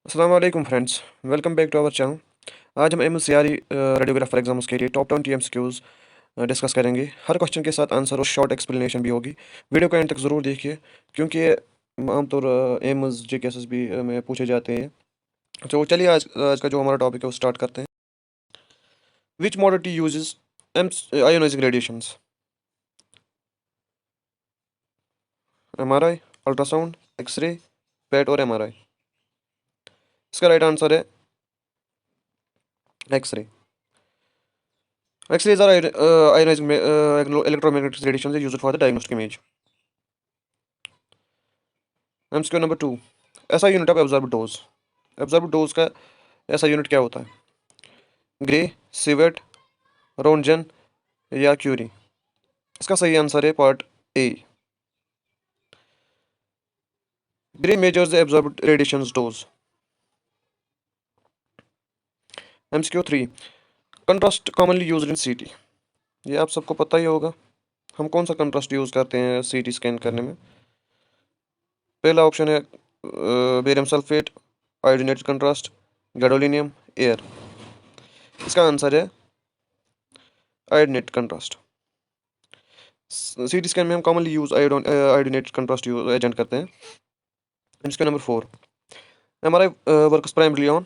अस्सलाम वालेकुम friends, welcome back to our channel. आज हम एमएससीआरई रेडियोग्राफर एग्जाम्स के लिए टॉप 20 एमसीक्यूज डिस्कस करेंगे। हर क्वेश्चन के साथ आंसर और शॉर्ट एक्सप्लेनेशन भी होगी। वीडियो को एंड तक ज़रूर देखिए क्योंकि ये आमतौर एम्स जेकेएसएस भी में पूछे जाते हैं। तो चलिए आज आज का जो हमारा टॉपिक है वो स्टार्ट करते हैं। Which modality uses ionizing radiations? MRI, ultrasound, X ray, PET और एमआरआई। इसका राइट आंसर है X ray. X-rays are ionizing electromagnetic radiations used for the diagnostic image. MCQ number 2. SI unit of absorbed dose. Absorbed dose का SI unit क्या होता है? Grey, civet, रोन्टजन या Curie? इसका सही आंसर है part A. Grey measures the absorbed radiations dose. MCQ 3. Contrast commonly used in CT. ये आप सबको पता ही होगा। हम कौन सा कंट्रास्ट यूज़ करते हैं CT स्कैन करने में? पहला ऑप्शन है barium sulphate, iodinated contrast, gadolinium, air. इसका आंसर है आयोडीनेटेड कंट्रास्ट। सीटी स्कैन में हम commonly use iodinated contrast agent करते हैं। इसका number 4। MRI works primarily on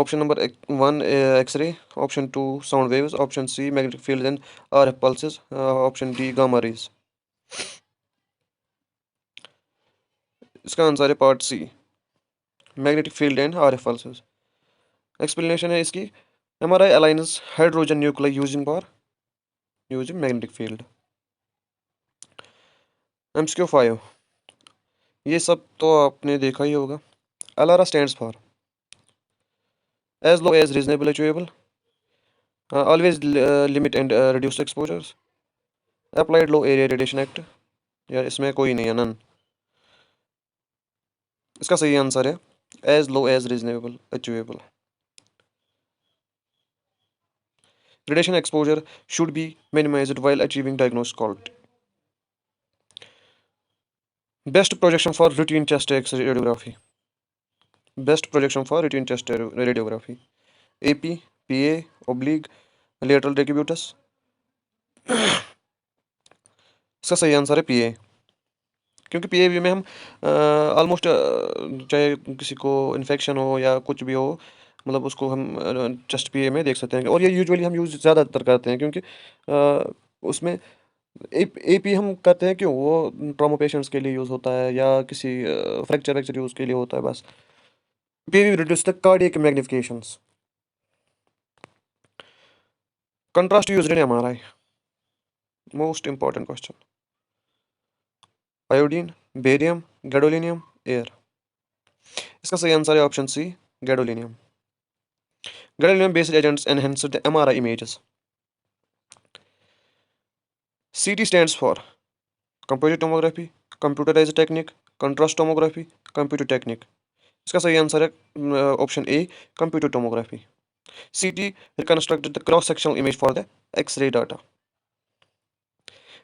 option number 1 X ray, option 2 sound waves, option C magnetic field and RF pulses, option D gamma rays. इसका answer है part C, magnetic field and RF pulses. Explanation है इसकी, MRI aligns hydrogen nuclei using magnetic field. MCQ 5। ये सब तो आपने देखा ही होगा। ALARA stands for as low as reasonable achievable, always limit and reduce exposures, applied low area radiation act, यार इसमें कोई नहीं है, नन। इसका सही आंसर है as low as reasonable achievable. Radiation exposure should be minimized while achieving diagnosed quality. Best projection for routine chest X-ray radiography. Best projection for routine chest radiography. AP, PA, oblique, lateral decubitus. इसका सही answer है PA, क्योंकि पीएवी में हम almost चाहे किसी को infection हो या कुछ भी हो, मतलब उसको हम चेस्ट पीए में देख सकते हैं। और ये यूजुअली हम यूज़ ज़्यादातर करते हैं क्योंकि उसमें एपी हम करते हैं क्यों, वो ट्रॉमा पेशेंट्स के लिए यूज़ होता है या किसी फ्रैक्चर वैक्चर यूज़ के लिए होता है बस। PAV reduce the cardiac magnifications. Contrast used in MRI, most important question. Iodine, barium, gadolinium, air. इसका सही आंसर है option C, gadolinium. Gadolinium based agents enhance the MRI images. CT stands for composite tomography, computerized technique, contrast tomography, computer technique. इसका सही answer है option A, computer tomography. CT reconstructed the cross sectional image for the X-ray data.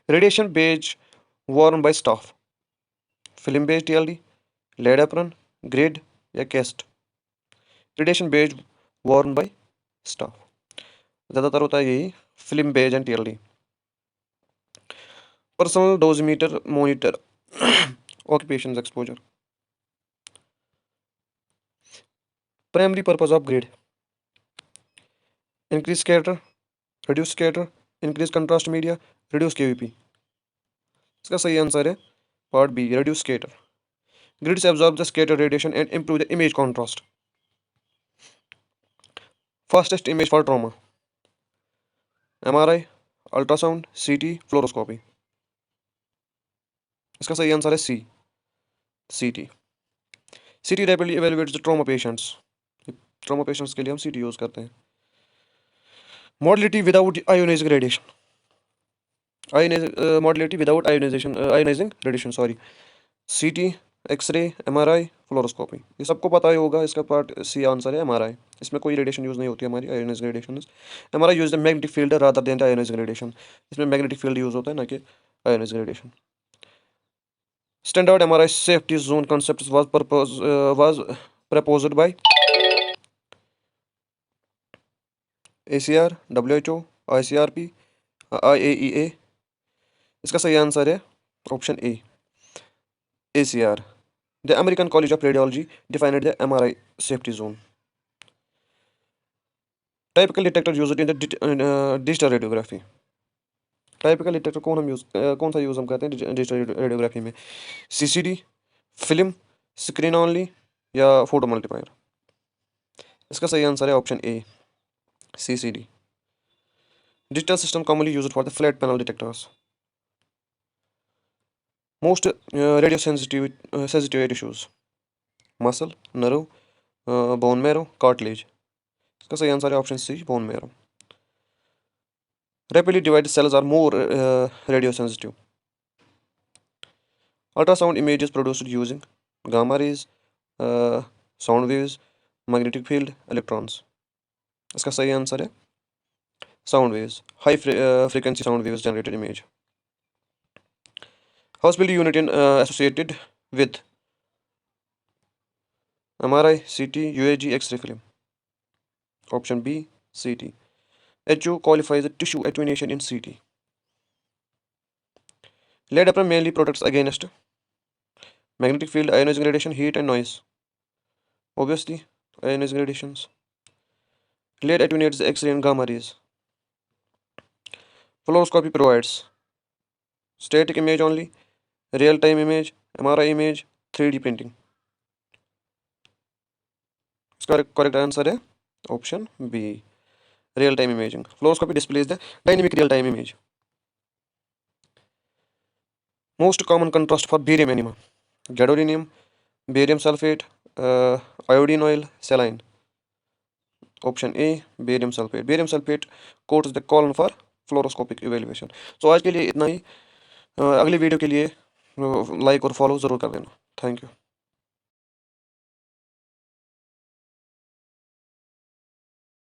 Radiation badge worn by staff, film based TLD, lead apron, grid या cast. Radiation badge worn by staff, ज़्यादातर होता है यही film badge and TLD. Personal dosimeter monitor occupations exposure. Primary purpose of grid: increase scatter, reduce scatter, increase contrast media, reduce KVP. इसका सही answer है part B, reduce scatter. Grids absorb the scatter radiation and improve the image contrast. Fastest image for trauma: MRI, ultrasound, CT, fluoroscopy. इसका सही answer है सी, CT. CT rapidly evaluates the trauma patients. Trauma patients के लिए हम CT use करते हैं। Modality without ionizing radiation. Modality without ionizing radiation, sorry. CT, X ray, MRI, fluoroscopy. ये सबको पता ही होगा। इसका पार्ट सी आंसर है MRI। इसमें कोई रेडिएशन यूज़ नहीं होती हमारी, ionizing radiation. MRI use the magnetic field rather than the ionizing radiation. इसमें मैग्नेटिक फील्ड यूज़ होता है ना कि ionizing radiation. Standard MRI safety zone concept was proposed by ACR, WHO, ICRP, IAEA. इसका सही आंसर है option A, ACR. The American College of Radiology defined the MRI safety zone. Typical detector used in the digital radiography. Typical detector कौन सा use हम करते हैं digital radiography में? CCD, film, screen only या फोटो मल्टीप्लायर? इसका सही answer है option A, CCD. Digital system commonly used for the flat panel detectors. Most radio sensitive tissues: muscle, nerve, bone marrow, cartilage. इसका सही आंसर है option C, bone marrow. Rapidly divided cells are more radio sensitive. Ultrasound images produced using gamma rays, sound waves, magnetic field, electrons. इसका सही answer है sound waves. High frequency sound waves generated image. Hospital unit associated with MRI, CT, UAG, X-ray film. Option B, CT. HO qualifies a tissue attenuation in CT. Lead apron mainly protects against magnetic field, ionizing radiation, heat and noise. Obviously, ionizing radiations. Lead attenuates the X-ray and gamma rays. Fluoroscopy provides static image only, real-time image, MRI image, 3D printing. इसका correct answer है option B, real-time imaging. Fluoroscopy displays the dynamic real-time image. Most common contrast for barium enema: gadolinium, barium sulfate, iodine oil, saline. Option A, barium sulfate. Barium sulfate coats the colon for fluoroscopic evaluation. So आज के लिए इतना ही. अगली video के लिए like और follow ज़रूर कर देना. Thank you.